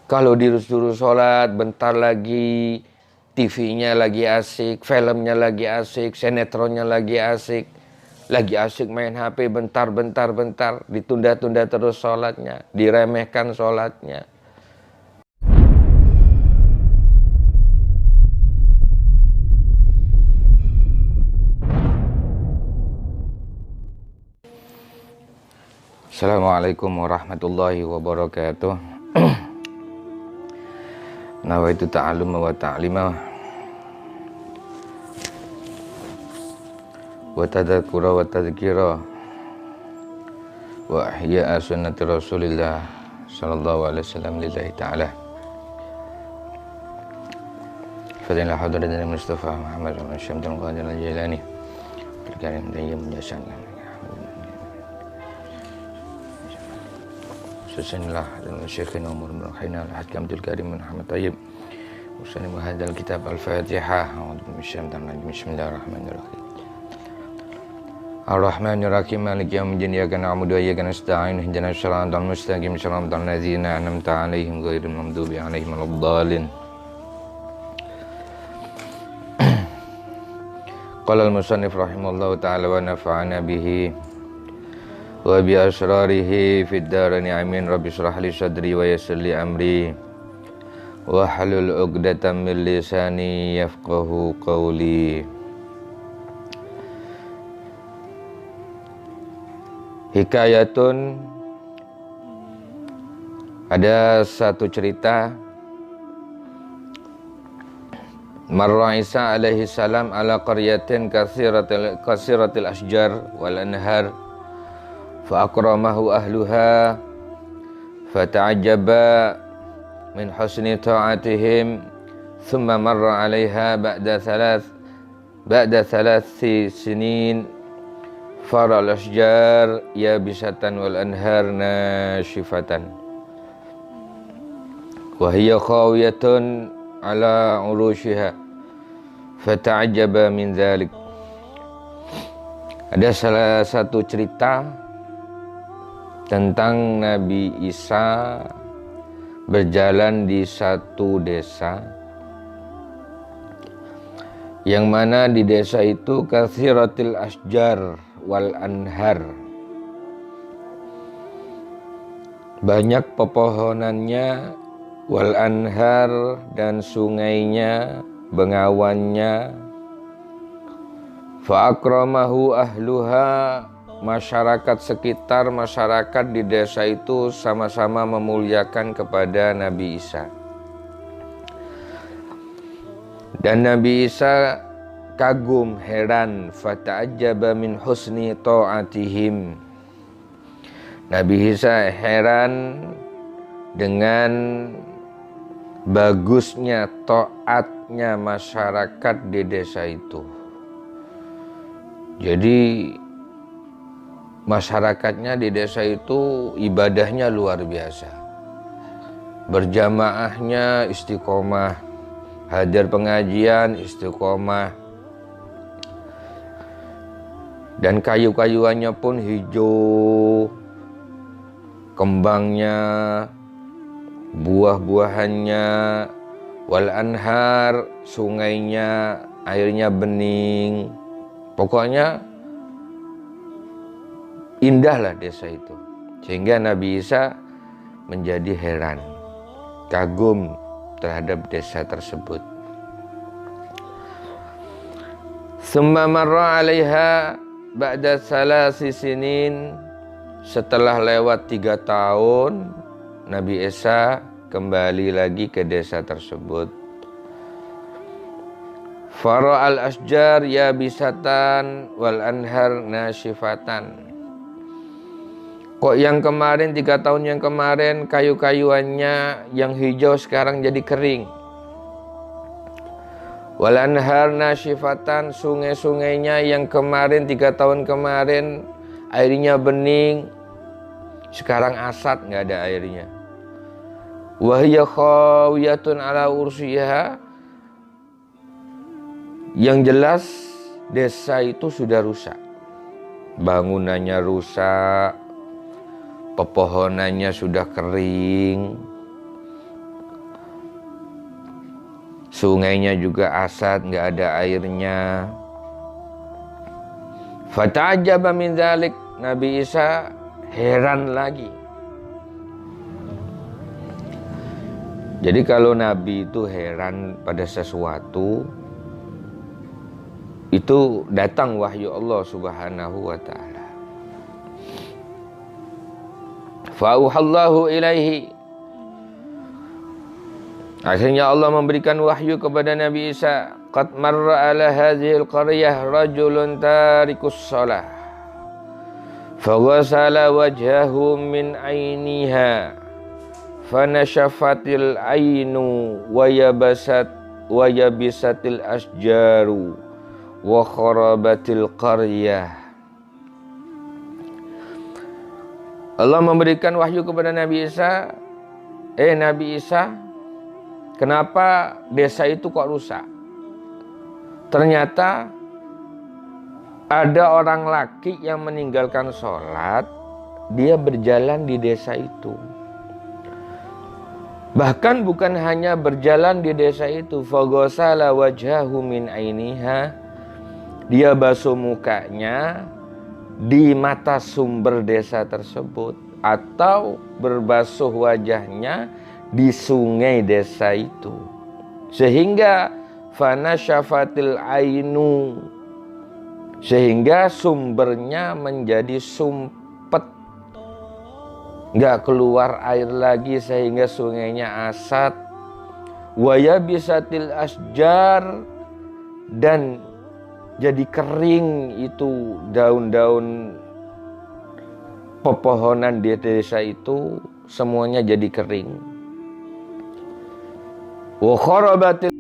Kalau disuruh sholat, bentar lagi TV-nya lagi asik, filmnya lagi asik, sinetronnya lagi asik main HP, bentar, ditunda-tunda terus sholatnya, diremehkan sholatnya. Assalamualaikum warahmatullahi wabarakatuh. Nawaitu ta'alluma wa ta'lima wa tadhakura wa tadhkira wa ahya'a sunnati rasulillah sallallahu alaihi wasallam lillahi ta'ala. Fadillah hadratin Mustafa Muhammad wa syamdul qadir al-Jilani terkarim dayyum jasanlah Bismillah dan Syekhina Umar bin Khainal Hakam Abdul Karim bin Ahmad Tayyib Usani Muhadal Kitab Al-Fatihah Bismillahirrahmanirrahim Ar-Rahmanirrahim Maliki yaumiddin iyyaka na'budu wa iyyaka nasta'in ihdinas siratal mustaqim siratal ladzina an'amta 'alaihim ghairil maghdubi 'alaihim waladdallin Qala al-musannif rahimallahu ta'ala wa nafa'ana bihi wa bi asrarihi fid darani amin. Rabbi shrah li sadri wa yassir li amri wa halul 'uqdatam min lisani yafqahu qawli. Hikayatun, ada satu cerita. Marra Isa alaihi salam ala qaryatin katsiratil asjar wal anhar فأكرمه أهلها فتعجبا من حسن طاعتهم ثم مر عليها بعد ثلاث سنين فرأى الأشجار يابسة والأنهار ناشفة وهي خاوية على عروشها فتعجب من ذلك. Ada salah satu cerita tentang Nabi Isa berjalan di satu desa, yang mana di desa itu katsiratil asjar wal anhar, banyak pepohonannya, wal anhar dan sungainya, bengawannya. Fa akramahu ahluha, masyarakat sekitar, masyarakat di desa itu sama-sama memuliakan kepada Nabi Isa. Dan Nabi Isa kagum, heran, fata'ajjaba min husni ta'atihim. Nabi Isa heran dengan bagusnya taatnya masyarakat di desa itu. Jadi masyarakatnya di desa itu ibadahnya luar biasa, berjamaahnya istiqomah, hadir pengajian istiqomah, dan kayu-kayuannya pun hijau, kembangnya, buah-buahannya, wal anhar, sungainya, airnya bening, pokoknya indahlah desa itu. Sehingga Nabi Isa menjadi heran, kagum terhadap desa tersebut. Summa marra 'alaiha ba'da thalasi sinin. Setelah lewat 3 tahun, Nabi Isa kembali lagi ke desa tersebut. Fara'al asjar yabisatan wal anhar nashifatan. Kok yang kemarin 3 tahun yang kemarin kayu-kayuannya yang hijau sekarang jadi kering. Wal anhar nashifatan, sungai-sungainya yang kemarin 3 tahun kemarin airnya bening, sekarang asat, nggak ada airnya. Wa hiya khawiyatun ala ursiha. Yang jelas desa itu sudah rusak. bangunannya rusak, pepohonannya sudah kering, sungainya juga asat, nggak ada airnya. Fata'ajjaba min dzalik, Nabi Isa heran lagi. Jadi kalau Nabi itu heran pada sesuatu, itu datang wahyu Allah Subhanahu wa ta'ala. Fa'uhallahu ilaihi. Akhirnya Allah memberikan wahyu kepada Nabi Isa. Qad marra ala hadhil qaryah rajulun tarikus shalah. Faghasala wajhahu min ainiha. Fanashafatil ainu wa yabisatil asjaru wa kharabatil qaryah. Allah memberikan wahyu kepada Nabi Isa. Nabi Isa, kenapa desa itu kok rusak? Ternyata ada orang laki yang meninggalkan sholat, dia berjalan di desa itu. Bahkan bukan hanya berjalan di desa itu, faghasala wajhahu min ainiha, dia basuh mukanya di mata sumber desa tersebut, atau berbasuh wajahnya di sungai desa itu, sehingga fanashafatil ainu, sehingga sumbernya menjadi sumpet, nggak keluar air lagi sehingga sungainya asat. Waya bisatil asjar, dan jadi kering itu daun-daun pepohonan di desa itu, semuanya jadi kering. Wa kharabatil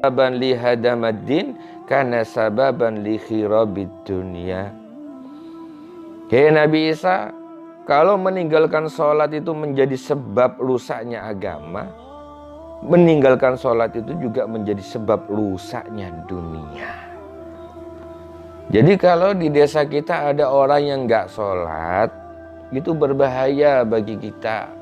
sababan li hadamaddin kana sababan li khirabid dunya. Nabi Isa, kalau meninggalkan sholat itu menjadi sebab rusaknya agama, meninggalkan sholat itu juga menjadi sebab rusaknya dunia. Jadi kalau di desa kita ada orang yang nggak sholat, itu berbahaya bagi kita.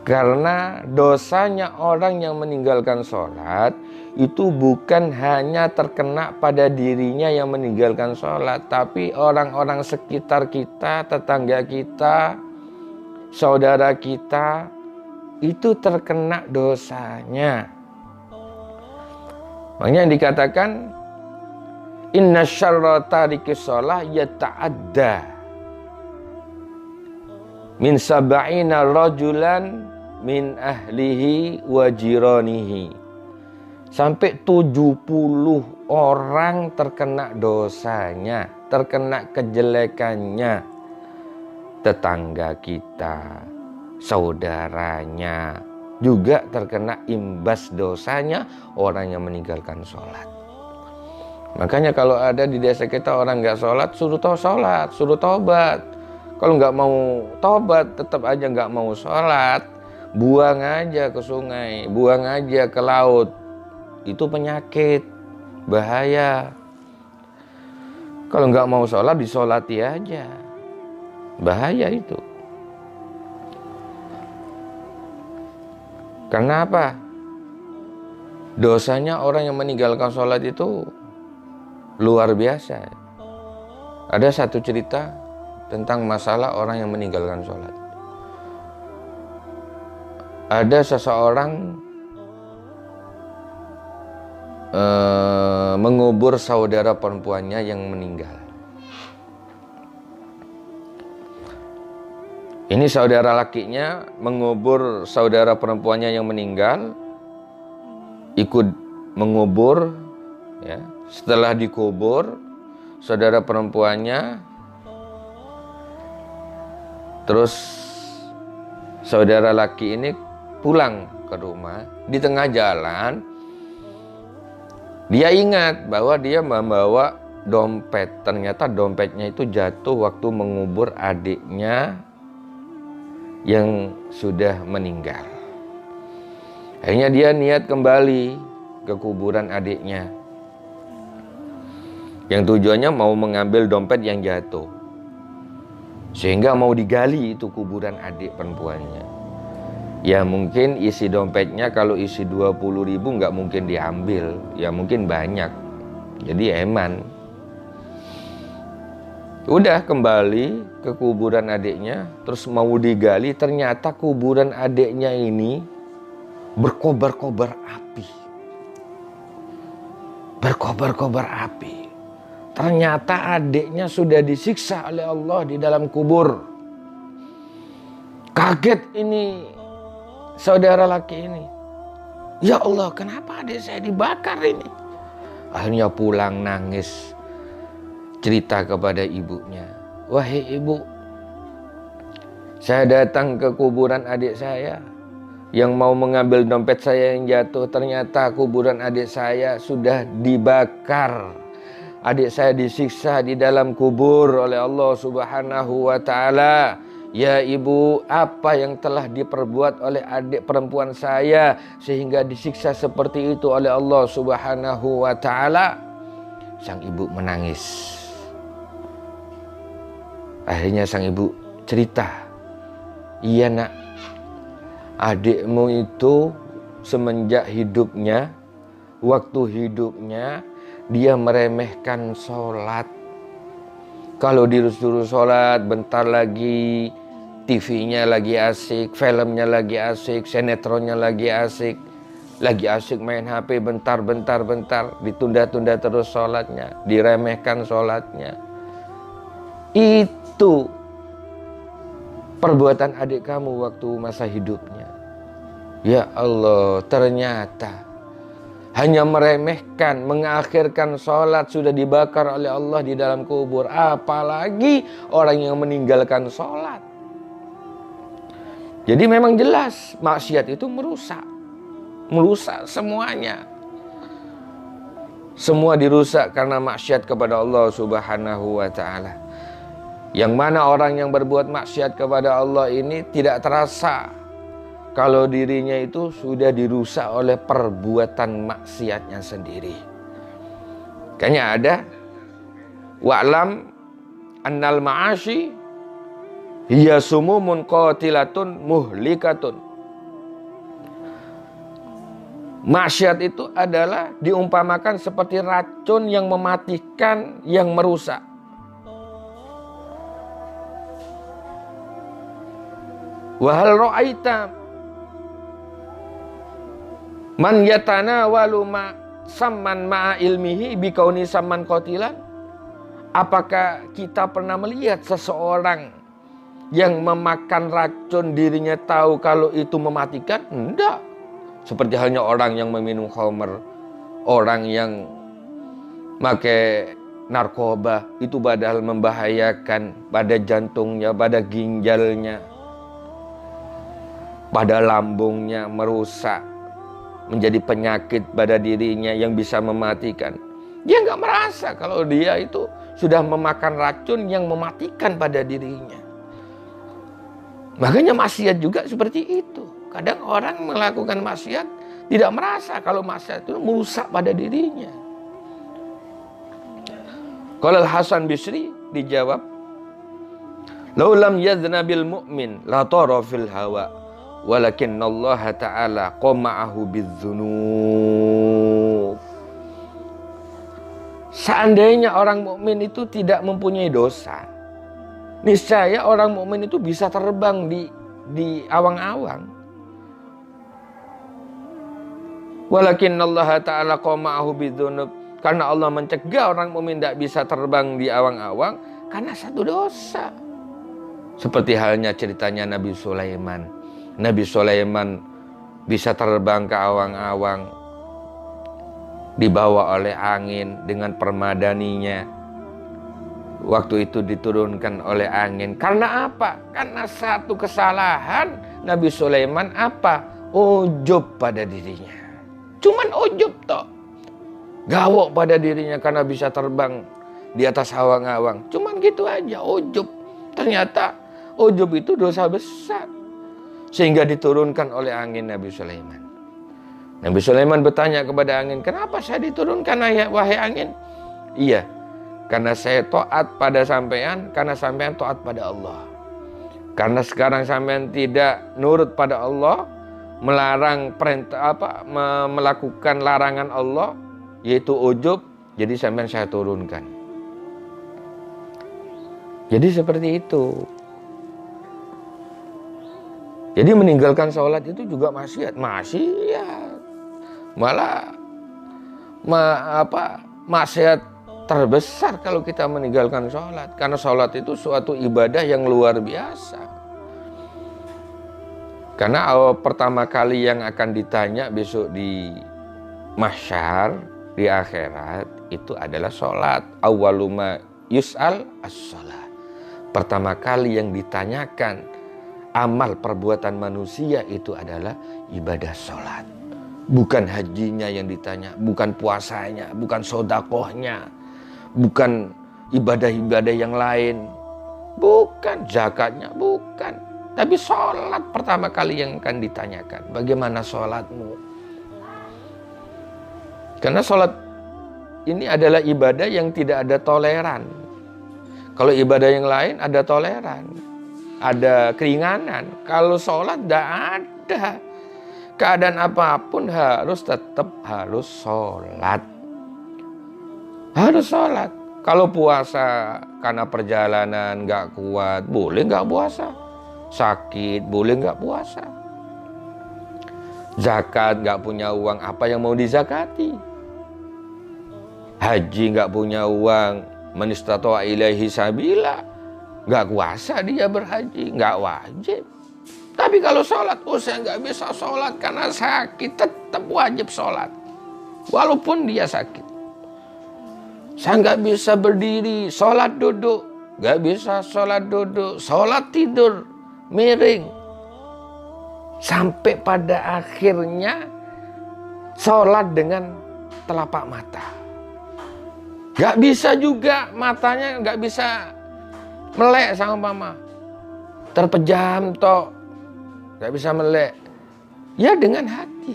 Karena dosanya orang yang meninggalkan sholat itu bukan hanya terkena pada dirinya yang meninggalkan sholat, tapi orang-orang sekitar kita, tetangga kita, saudara kita, itu terkena dosanya. Makanya dikatakan inna syarra tarikis sholah yata'adda min sab'ina rajulan min ahlihi wa jiranihi. Sampai 70 orang terkena dosanya, terkena kejelekannya. Tetangga kita, saudaranya, juga terkena imbas dosanya orang yang meninggalkan sholat. Makanya kalau ada di desa kita orang nggak sholat, suruh tobat. Kalau nggak mau tobat, tetap aja nggak mau sholat, buang aja ke sungai, buang aja ke laut. Itu penyakit, bahaya. Kalau nggak mau sholat, disolati aja. Bahaya itu. Karena apa? Dosanya orang yang meninggalkan sholat itu luar biasa. Ada satu cerita tentang masalah orang yang meninggalkan sholat. Ada seseorang mengubur saudara perempuannya yang meninggal. Ini saudara lakinya mengubur saudara perempuannya yang meninggal, ikut mengubur, ya. Setelah dikubur, saudara perempuannya, terus saudara laki ini pulang ke rumah. Di tengah jalan dia ingat bahwa dia membawa dompet. Ternyata dompetnya itu jatuh waktu mengubur adiknya yang sudah meninggal. Akhirnya dia niat kembali ke kuburan adiknya, yang tujuannya mau mengambil dompet yang jatuh, sehingga mau digali itu kuburan adik perempuannya. Ya mungkin isi dompetnya kalau isi 20.000 nggak mungkin diambil, ya mungkin banyak, jadi eman. Udah kembali ke kuburan adiknya, terus mau digali, ternyata kuburan adiknya ini berkobar-kobar api. Berkobar-kobar api. Ternyata adiknya sudah disiksa oleh Allah di dalam kubur. Kaget ini saudara laki ini. Ya Allah, kenapa adik saya dibakar ini? Akhirnya pulang nangis, cerita kepada ibunya. Wahai ibu, saya datang ke kuburan adik saya yang mau mengambil dompet saya yang jatuh. Ternyata kuburan adik saya sudah dibakar. Adik saya disiksa di dalam kubur oleh Allah Subhanahu wa ta'ala. Ya ibu, apa yang telah diperbuat oleh adik perempuan saya sehingga disiksa seperti itu oleh Allah Subhanahu wa ta'ala? Sang ibu menangis. Akhirnya sang ibu cerita, iya nak, adikmu itu semenjak hidupnya, waktu hidupnya dia meremehkan sholat. Kalau disuruh sholat, bentar lagi TV-nya lagi asik, filmnya lagi asik, sinetronnya lagi asik main HP, bentar, ditunda-tunda terus sholatnya, diremehkan sholatnya. Itu perbuatan adik kamu waktu masa hidupnya. Ya Allah, ternyata hanya meremehkan, mengakhirkan sholat sudah dibakar oleh Allah di dalam kubur. Apalagi orang yang meninggalkan sholat. Jadi memang jelas maksiat itu merusak semuanya. Semua dirusak karena maksiat kepada Allah Subhanahu wa ta'ala. Yang mana orang yang berbuat maksiat kepada Allah ini tidak terasa kalau dirinya itu sudah dirusak oleh perbuatan maksiatnya sendiri. Kayaknya ada wa'lam annal ma'ashi hiya sumumun qatilatun muhlikatun. Maksiat itu adalah diumpamakan seperti racun yang mematikan, yang merusak. Wa hal ra'aita man yatanawalu ma samman ma'a ilmihi bikauni samman qatilan. Apakah kita pernah melihat seseorang yang memakan racun dirinya tahu kalau itu mematikan? Enggak. Seperti halnya orang yang meminum khamr, orang yang pakai narkoba, itu padahal membahayakan pada jantungnya, pada ginjalnya, pada lambungnya, merusak, menjadi penyakit pada dirinya yang bisa mematikan. Dia nggak merasa kalau dia itu sudah memakan racun yang mematikan pada dirinya. Makanya maksiat juga seperti itu. Kadang orang melakukan maksiat tidak merasa kalau maksiat itu merusak pada dirinya. Qala Al-Hasan Bisri dijawab, "Laulam yaznabil mu'min la tara fil hawa, walakinnallaha ta'ala qama'ahu bidzunub." Seandainya orang mukmin itu tidak mempunyai dosa, niscaya orang mukmin itu bisa terbang di awang-awang. Walakinnallaha ta'ala qama'ahu bidzunub, karena Allah mencegah orang mukmin tidak bisa terbang di awang-awang karena satu dosa. Seperti halnya ceritanya Nabi Sulaiman. Nabi Sulaiman bisa terbang ke awang-awang, dibawa oleh angin dengan permadaninya. waktu itu diturunkan oleh angin. Karena apa? Karena satu kesalahan Nabi Sulaiman apa? Ujub pada dirinya. Cuman ujub toh. Gawok pada dirinya karena bisa terbang di atas awang-awang. Cuman gitu aja, ujub. Ternyata ujub itu dosa besar. Sehingga diturunkan oleh angin Nabi Sulaiman. Nabi Sulaiman bertanya kepada angin, kenapa saya diturunkan wahai angin? Iya, karena saya taat pada sampean, karena sampean taat pada Allah. Karena sekarang sampean tidak nurut pada Allah, melarang perintah melakukan larangan Allah, yaitu ujub, jadi sampean saya turunkan. Jadi seperti itu. Jadi meninggalkan sholat itu juga maksiat. Malah maksiat terbesar kalau kita meninggalkan sholat. Karena sholat itu suatu ibadah yang luar biasa. Karena pertama kali yang akan ditanya besok di mahsyar, di akhirat, itu adalah sholat. Awwaluma yus'al as-sholat. Pertama kali yang ditanyakan amal perbuatan manusia itu adalah ibadah sholat. Bukan hajinya yang ditanya, bukan puasanya, bukan sodakohnya, bukan ibadah-ibadah yang lain, bukan zakatnya, bukan. Tapi sholat pertama kali yang akan ditanyakan. Bagaimana sholatmu? Karena sholat ini adalah ibadah yang tidak ada toleran. Kalau ibadah yang lain ada toleran, ada keringanan. Kalau sholat tidak ada. Keadaan apapun tetap harus sholat. Harus sholat. Kalau puasa karena perjalanan nggak kuat, boleh nggak puasa. Sakit, boleh nggak puasa. Zakat nggak punya uang, apa yang mau dizakati? Haji nggak punya uang, man istata'a ilaihi sabila, nggak kuasa dia berhaji, nggak wajib. Tapi kalau sholat, saya nggak bisa sholat karena sakit, tetap wajib sholat. Walaupun dia sakit. Saya nggak bisa berdiri, sholat duduk. Nggak bisa sholat duduk, sholat tidur, miring. Sampai pada akhirnya sholat dengan telapak mata. Nggak bisa juga, matanya nggak bisa melek sama mama. Terpejam toh. Gak bisa melek. Ya dengan hati.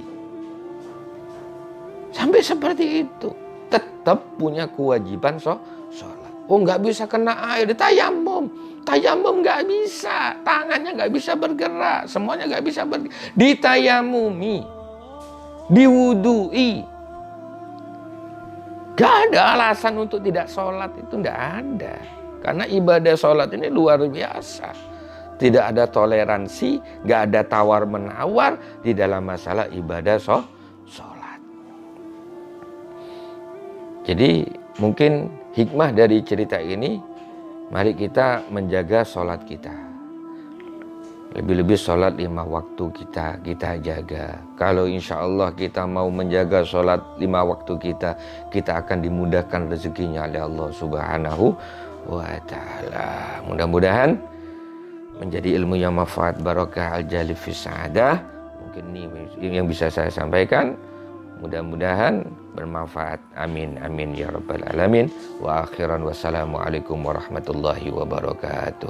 Sampai seperti itu. Tetap punya kewajiban sholat. Oh gak bisa kena air. Tayamum. Tayamum gak bisa. Tangannya gak bisa bergerak. Semuanya gak bisa bergerak. Ditayamumi. Diwudui. Gak ada alasan untuk tidak sholat. Itu gak ada. Karena ibadah sholat ini luar biasa. Tidak ada toleransi, gak ada tawar-menawar di dalam masalah ibadah sholat. Jadi mungkin hikmah dari cerita ini, mari kita menjaga sholat kita. Lebih-lebih sholat 5 waktu kita jaga. Kalau insya Allah kita mau menjaga sholat 5 waktu kita akan dimudahkan rezekinya oleh Allah Subhanahu wa Ta'ala. Mudah-mudahan menjadi ilmu yang manfaat, barokah, al-jalib fi sa'adah. Mungkin ini yang bisa saya sampaikan. Mudah-mudahan bermanfaat. Amin, amin ya rabbal alamin. Wa akhiran wassalamualaikum warahmatullahi wabarakatuh.